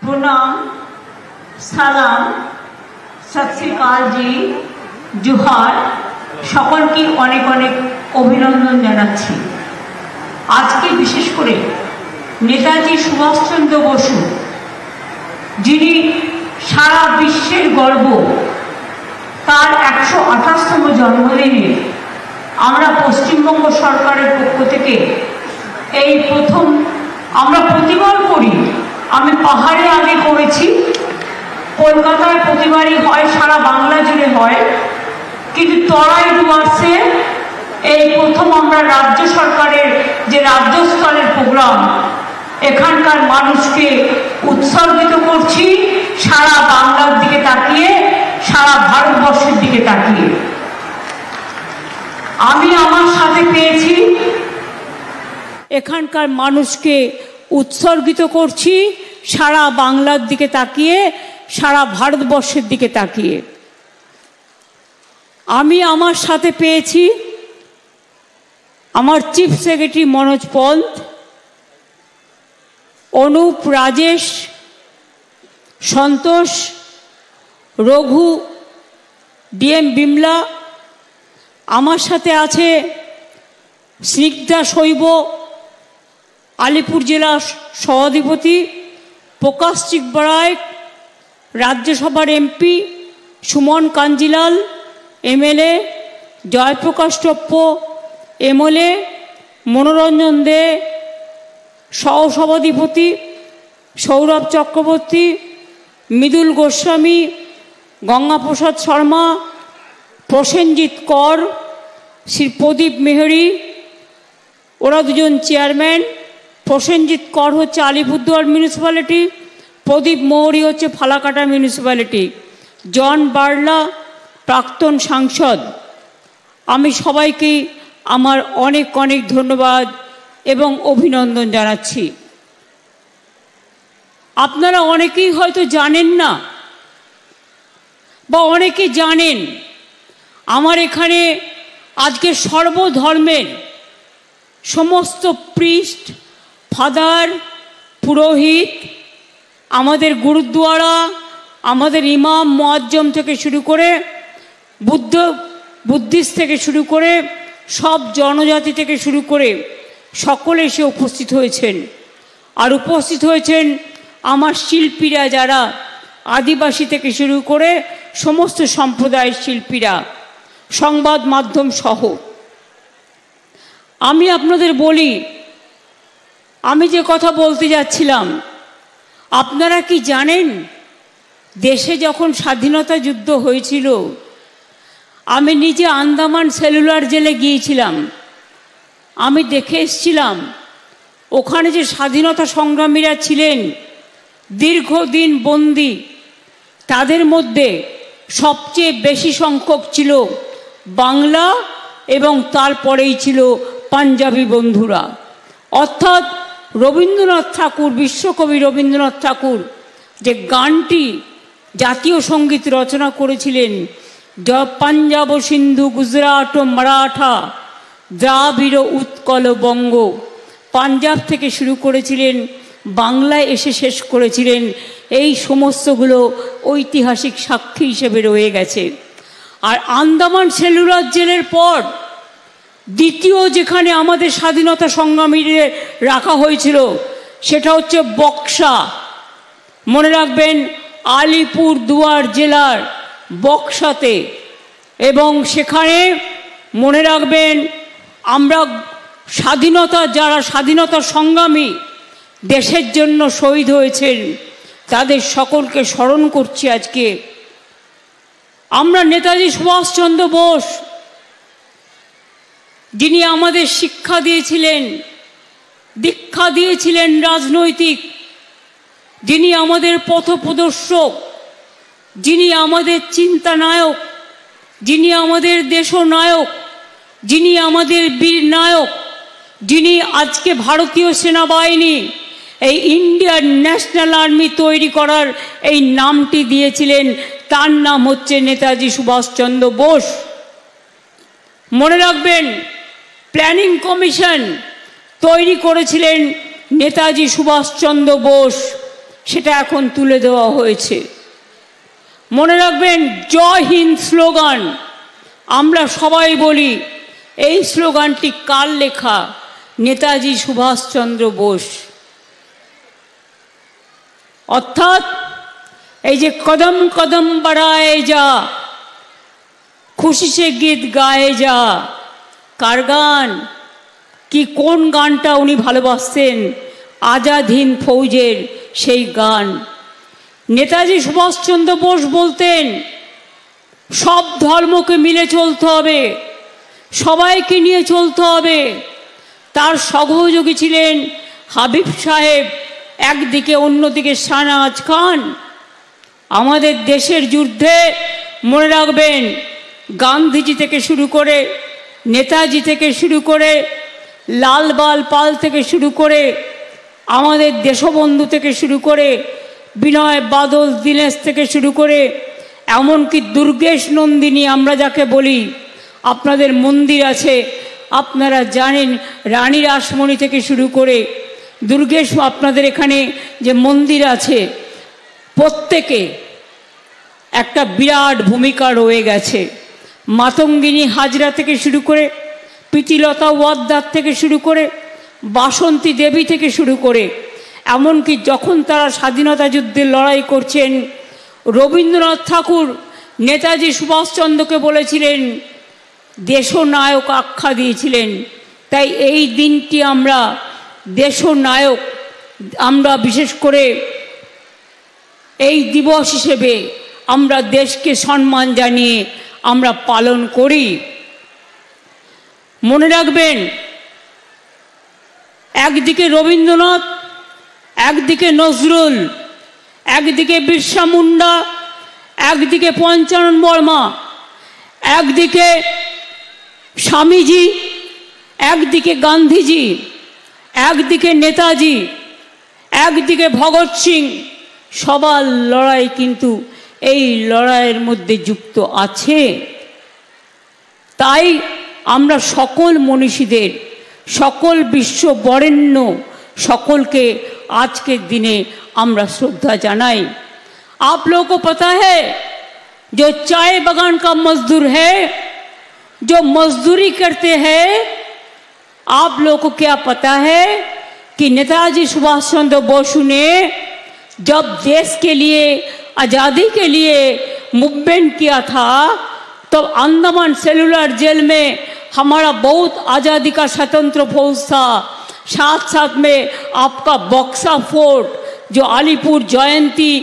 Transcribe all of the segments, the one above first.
প্রণাম, সালাম, সত শ্রী অকাল জি, জোহার। সকলকে অনেক অনেক অভিনন্দন জানাচ্ছি। আজকে বিশেষ করে নেতাজি সুভাষচন্দ্র বসু, যিনি সারা বিশ্বের গর্ব, তার 128তম জন্মদিনে আমরা পশ্চিমবঙ্গ সরকারের পক্ষ থেকে এই প্রথম আমরা প্রতিবার করি। আমি পাহাড়ে আগে করেছি, কলকাতায় প্রতিবারই হয়, সারা বাংলা জুড়ে হয়, কিন্তু তরাই ডুয়ার্সে এই প্রথম আমরা রাজ্য সরকারের যে রাজ্য স্তরের প্রোগ্রাম, এখানকার মানুষকে উৎসর্গিত করছি সারা বাংলার দিকে তাকিয়ে, সারা ভারতবর্ষের দিকে তাকিয়ে। আমি আমার সাথে পেয়েছি, এখানকার মানুষকে উৎসর্গিত করছি সারা বাংলার দিকে তাকিয়ে, সারা ভারতবর্ষের দিকে তাকিয়ে। আমি আমার সাথে পেয়েছি আমার চিফ সেক্রেটারি মনোজ পন্ত, অনুপ, রাজেশ, সন্তোষ, রঘু, ডিএম বিমলা। আমার সাথে আছে স্নিগ্ধা শৈব, আলিপুর জেলা সভাধিপতি, প্রকাশ চিকবরায়, রাজ্যসভার MP, Suman Kanjilal MLA, Jayprakash Toppo MLA, Manoranjan De সহসভাধিপতি, সৌরভ চক্রবর্তী, মৃদুল গোস্বামী, গঙ্গাপ্রসাদ শর্মা, প্রসেনজিৎ কর, শ্রী প্রদীপ মেহরি, ওরা দুজন চেয়ারম্যান। প্রসেনজিৎ কর হচ্ছে আলিপুরদুয়ার মিউনিসিপ্যালিটি, প্রদীপ মৌরি হচ্ছে ফালাকাটা মিউনিসিপ্যালিটি, জন বার্লা প্রাক্তন সাংসদ। আমি সবাইকে আমার অনেক অনেক ধন্যবাদ এবং অভিনন্দন জানাচ্ছি। আপনারা অনেকেই হয়তো জানেন না, বা অনেকে জানেন, আমার এখানে আজকে সর্বধর্মের সমস্ত প্রিস্ট, ফাদার, পুরোহিত, আমাদের গুরুদ্বারা, আমাদের ইমাম মুয়াজ্জম থেকে শুরু করে বুদ্ধিস্ট থেকে শুরু করে সব জনজাতি থেকে শুরু করে সকলে এসে উপস্থিত হয়েছেন। আর উপস্থিত হয়েছেন আমার শিল্পীরা, যারা আদিবাসী থেকে শুরু করে সমস্ত সম্প্রদায়ের শিল্পীরা, সংবাদ মাধ্যম সহ। আমি আপনাদের বলি, আমি যে কথা বলতে যাচ্ছিলাম, আপনারা কি জানেন দেশে যখন স্বাধীনতা যুদ্ধ হয়েছিল, আমি নিজে আন্দামান সেলুলার জেলে গিয়েছিলাম, আমি দেখে এসেছিলাম ওখানে যে স্বাধীনতা সংগ্রামীরা ছিলেন দীর্ঘদিন বন্দী, তাদের মধ্যে সবচেয়ে বেশি সংখ্যক ছিল বাংলা এবং তারপরেই ছিল পাঞ্জাবি বন্ধুরা। অর্থাৎ রবীন্দ্রনাথ ঠাকুর, বিশ্বকবি রবীন্দ্রনাথ ঠাকুর যে গানটি জাতীয় সঙ্গীত রচনা করেছিলেন, পাঞ্জাব সিন্ধু গুজরাট ও মারাঠা দ্রাবিড় উৎকল বঙ্গ, পাঞ্জাব থেকে শুরু করেছিলেন, বাংলায় এসে শেষ করেছিলেন, এই সমস্তগুলো ঐতিহাসিক সাক্ষী হিসেবে রয়ে গেছে। আর আন্দামান সেলুলার জেলের পর দ্বিতীয় যেখানে আমাদের স্বাধীনতা সংগ্রামীদের রাখা হয়েছিল সেটা হচ্ছে বক্সা। মনে রাখবেন, আলিপুর দুয়ার জেলার বক্সাতে। এবং সেখানে মনে রাখবেন, আমরা যারা স্বাধীনতা সংগ্রামী, দেশের জন্য শহীদ হয়েছেন, তাদের সকলকে স্মরণ করছি আজকে। আমরা নেতাজি সুভাষচন্দ্র বোস, যিনি আমাদের শিক্ষা দিয়েছিলেন, দীক্ষা দিয়েছিলেন রাজনৈতিক, যিনি আমাদের পথপ্রদর্শক, যিনি আমাদের চিন্তানায়ক, যিনি আমাদের দেশনায়ক, যিনি আমাদের বীর নায়ক, যিনি আজকে ভারতীয় সেনাবাহিনী, এই ইন্ডিয়ান ন্যাশনাল আর্মি তৈরি করার এই নামটি দিয়েছিলেন, তার নাম হচ্ছে নেতাজি সুভাষচন্দ্র বোস। মনে রাখবেন, প্ল্যানিং কমিশন তৈরি করেছিলেন নেতাজি সুভাষচন্দ্র বোস। সেটা এখন তুলে দেওয়া হয়েছে। মনে রাখবেন, জয় হিন্দ স্লোগান আমরা সবাই বলি, এই স্লোগানটি কার লেখা? নেতাজি সুভাষচন্দ্র বোস। অর্থাৎ এই যে কদম কদম বাড়ায়ে যা, খুশি সে গীত গায়ে যা, কার গান? কি কোন গানটা উনি ভালোবাসতেন? আজাদ হিন্দ ফৌজের সেই গান। নেতাজি সুভাষচন্দ্র বোস বলতেন, সব ধর্মকে মিলে চলতে হবে, সবাইকে নিয়ে চলতে হবে। তার সহযোগী ছিলেন হাবিব সাহেব একদিকে, অন্যদিকে শাহনওয়াজ খান। আমাদের দেশের যুদ্ধে মনে রাখবেন, গান্ধীজি থেকে শুরু করে, নেতাজি থেকে শুরু করে, লালবাল পাল থেকে শুরু করে, আমাদের দেশবন্ধু থেকে শুরু করে, বিনয় বাদল দীনেশ থেকে শুরু করে, এমনকি দুর্গেশ নন্দিনী আমরা যাকে বলি, আপনাদের মন্দির আছে, আপনারা জানেন, রানী রাসমণি থেকে শুরু করে দুর্গেশ, আপনাদের এখানে যে মন্দির আছে, প্রত্যেকে একটা বিরাট ভূমিকা রয়ে গেছে। মাতঙ্গিনী হাজরা থেকে শুরু করে, প্রীতিলতা ওয়াদ্দার থেকে শুরু করে, বাসন্তী দেবী থেকে শুরু করে, এমনকি যখন তারা স্বাধীনতা যুদ্ধে লড়াই করছেন, রবীন্দ্রনাথ ঠাকুর নেতাজি সুভাষচন্দ্রকে বলেছিলেন, দেশনায়ক আখ্যা দিয়েছিলেন। তাই এই দিনটি আমরা দেশনায়ক, আমরা বিশেষ করে এই দিবস হিসেবে আমরা দেশকে সম্মান জানিয়ে আমরা পালন করি। মনে রাখবেন, একদিকে রবীন্দ্রনাথ, একদিকে নজরুল, একদিকে বিরসা মুন্ডা, একদিকে পঞ্চানন বর্মা, একদিকে স্বামীজি, একদিকে গান্ধীজি, একদিকে নেতাজি, একদিকে ভগৎ সিং। সবার লড়াই কিন্তু এই লড়াইয়ের মধ্যে যুক্ত আছে। তাই আমরা সকল মনীষীদের, সকল বিশ্ব বরেণ্য সকলকে আজকের দিনে আমরা শ্রদ্ধা জানাই। आप लोगों को पता है, जो चाय बागान का मजदूर है, जो मजदूरी करते हैं, आप लोगों को क्या पता है कि नेताजी सुभाष चंद्र बोस ने जब देश के लिए, आज़ादी के लिए मूवमेंट किया था, तो अंडमान सेलुलर जेल में हमारा बहुत आज़ादी का स्वतंत्र फौज था। साथ साथ में आपका बक्सा फोर्ट, जो अलीपुर जयंती,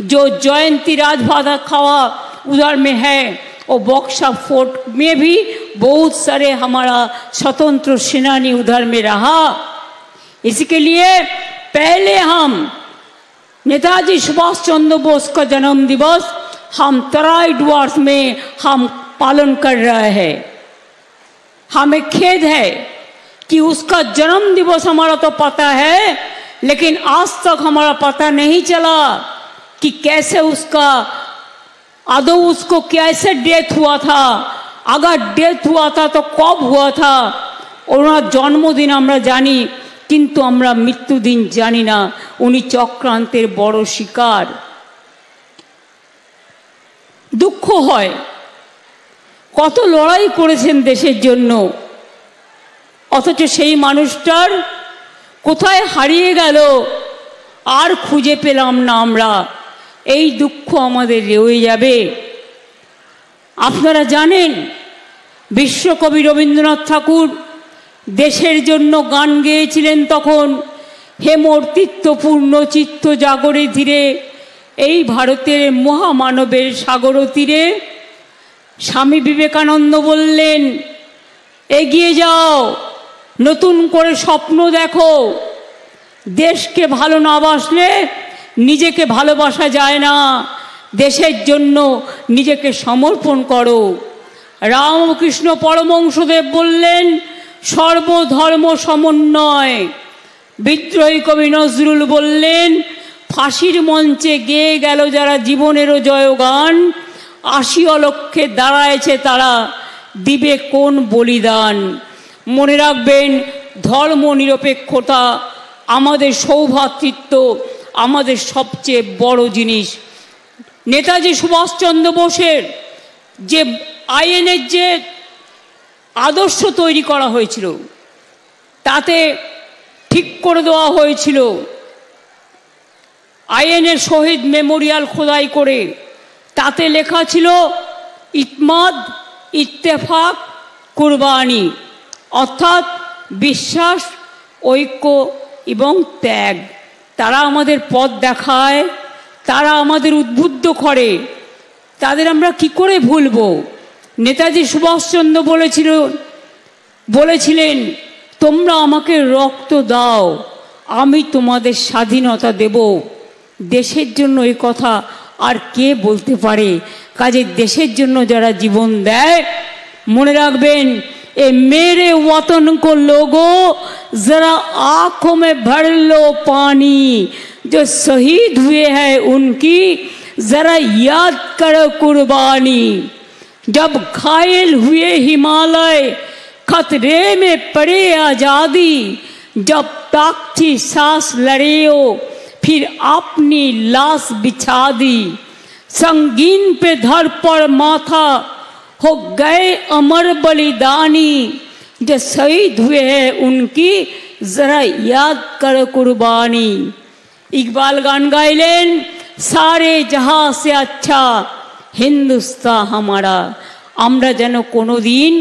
जो जयंती राजभादा खावा उधर में है, और बक्सा फोर्ट में भी बहुत सारे हमारा स्वतंत्र सेनानी उधर में रहा। इसके लिए पहले हम नेताजी सुभाष चंद्र बोस का जन्म दिवस हम तराई डुवर्स में हम पालन कर रहे हैं। हमें खेद है कि उसका जन्म दिवस हमारा तो पता है, लेकिन आज तक हमारा पता नहीं चला कि कैसे उसका आदौ उसको कैसे डेथ हुआ था, अगर डेथ हुआ था तो कब हुआ था। ওনার জন্মদিন আমরা জানি, কিন্তু আমরা মৃত্যুদিন জানি না। উনি চক্রান্তের বড় শিকার। দুঃখ হয়, কত লড়াই করেছেন দেশের জন্য, অথচ সেই মানুষটার কোথায় হারিয়ে গেল আর খুঁজে পেলাম না আমরা। এই দুঃখ আমাদের রয়ে যাবে। আপনারা জানেন, বিশ্বকবি রবীন্দ্রনাথ ঠাকুর দেশের জন্য গান গেয়েছিলেন তখন, হেমর্তীর্থপূর্ণ চিত্ত জাগরে ধীরে, এই ভারতের মহামানবের সাগর তীরে। স্বামী বিবেকানন্দ বললেন, এগিয়ে যাও, নতুন করে স্বপ্ন দেখো। দেশকে ভালো না বাসলে নিজেকে ভালোবাসা যায় না। দেশের জন্য নিজেকে সমর্পণ করো। রামকৃষ্ণ পরমহংসদেব বললেন, সর্বধর্ম সমন্বয়। বিদ্রোহী কবি নজরুল বললেন, ফাঁসির মঞ্চে গেয়ে গেল যারা জীবনেরও জয়গান, ৮০ অলক্ষে দাঁড়ায়ছে তারা, দিবে কোন বলিদান। মনে রাখবেন, ধর্ম নিরপেক্ষতা, আমাদের সৌভ্রাতৃত্ব, আমাদের সবচেয়ে বড় জিনিস। নেতাজি সুভাষচন্দ্র বোসের যে আইএনের যে আদর্শ তৈরি করা হয়েছিল, তাতে ঠিক করে দেওয়া হয়েছিল আইএনের শহীদ মেমোরিয়াল খোদাই করে, তাতে লেখা ছিল ইতমাদ, ইত্তেফাক, কুরবানি, অর্থাৎ বিশ্বাস, ঐক্য এবং ত্যাগ। তারা আমাদের পথ দেখায়, তারা আমাদের উদ্বুদ্ধ করে, তাদের আমরা কি করে ভুলব? নেতাজি সুভাষচন্দ্র বলেছিলেন তোমরা আমাকে রক্ত দাও, আমি তোমাদের স্বাধীনতা দেব। দেশের জন্য এই কথা আর কে বলতে পারে? কাজে দেশের জন্য যারা জীবন দেয়, মনে রাখবেন ए मेरे वतन को लोगों जरा आंखों में भर लो पानी, जो शहीद हुए हैं उनकी जरा याद करो कुर्बानी। जब घायल हुए हिमालय खतरे में पड़े आजादी, जब तक थी सांस लड़े हो फिर अपनी लाश बिछा दी। संगीन पे धर पर माथा हो गए अमर बलिदानी, जो शहीद हुए हैं उनकी जरा याद करो कुर्बानी। इकबाल गान गाइलेन सारे जहां से अच्छा हिंदुस्तान हमारा। আমরা যেন কোনোদিন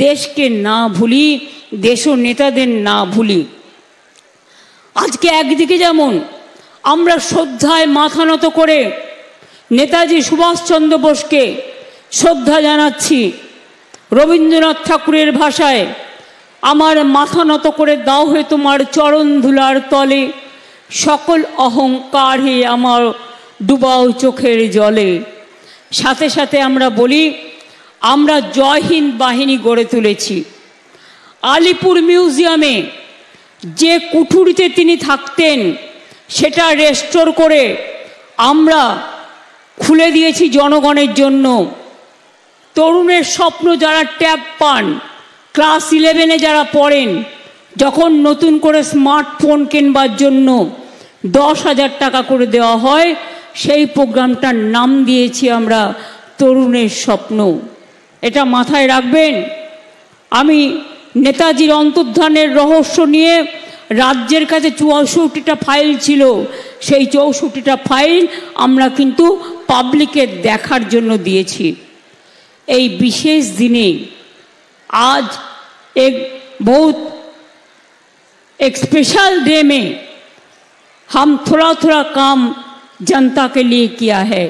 দেশকে না ভুলি, দেশ ও নেতাদের না ভুলি। আজকে একদিকে যেমন আমরা শ্রদ্ধায় মাথা নত করে নেতাজি সুভাষচন্দ্র বোসকে শ্রদ্ধা জানাচ্ছি, রবীন্দ্রনাথ ঠাকুরের ভাষায় আমার মাথা নত করে দাও হে তোমার চরণ ধুলার তলে, সকল অহংকার হে আমার ডুবাও চোখের জলে। সাথে সাথে আমরা বলি আমরা জয় হিন্দ বাহিনী গড়ে তুলেছি। আলিপুর মিউজিয়ামে যে কুঠুরিতে তিনি থাকতেন সেটা রেস্টোর করে আমরা খুলে দিয়েছি জনগণের জন্য। তরুণের স্বপ্ন যারা ট্যাব পান, ক্লাস 11-এ যারা পড়েন, যখন নতুন করে স্মার্টফোন কেনবার জন্য 10,000 টাকা করে দেওয়া হয়, সেই প্রোগ্রামটার নাম দিয়েছি আমরা তরুণের স্বপ্ন। এটা মাথায় রাখবেন। আমি নেতাজির অন্তর্ধানের রহস্য নিয়ে রাজ্যের কাছে 64টা ফাইল ছিল, সেই 64টা ফাইল আমরা কিন্তু পাবলিকের দেখার জন্য দিয়েছি। এই विशेष दिने आज एक बहुत एक स्पेशल डे में हम थोड़ा थोड़ा काम जनता के लिए किया है।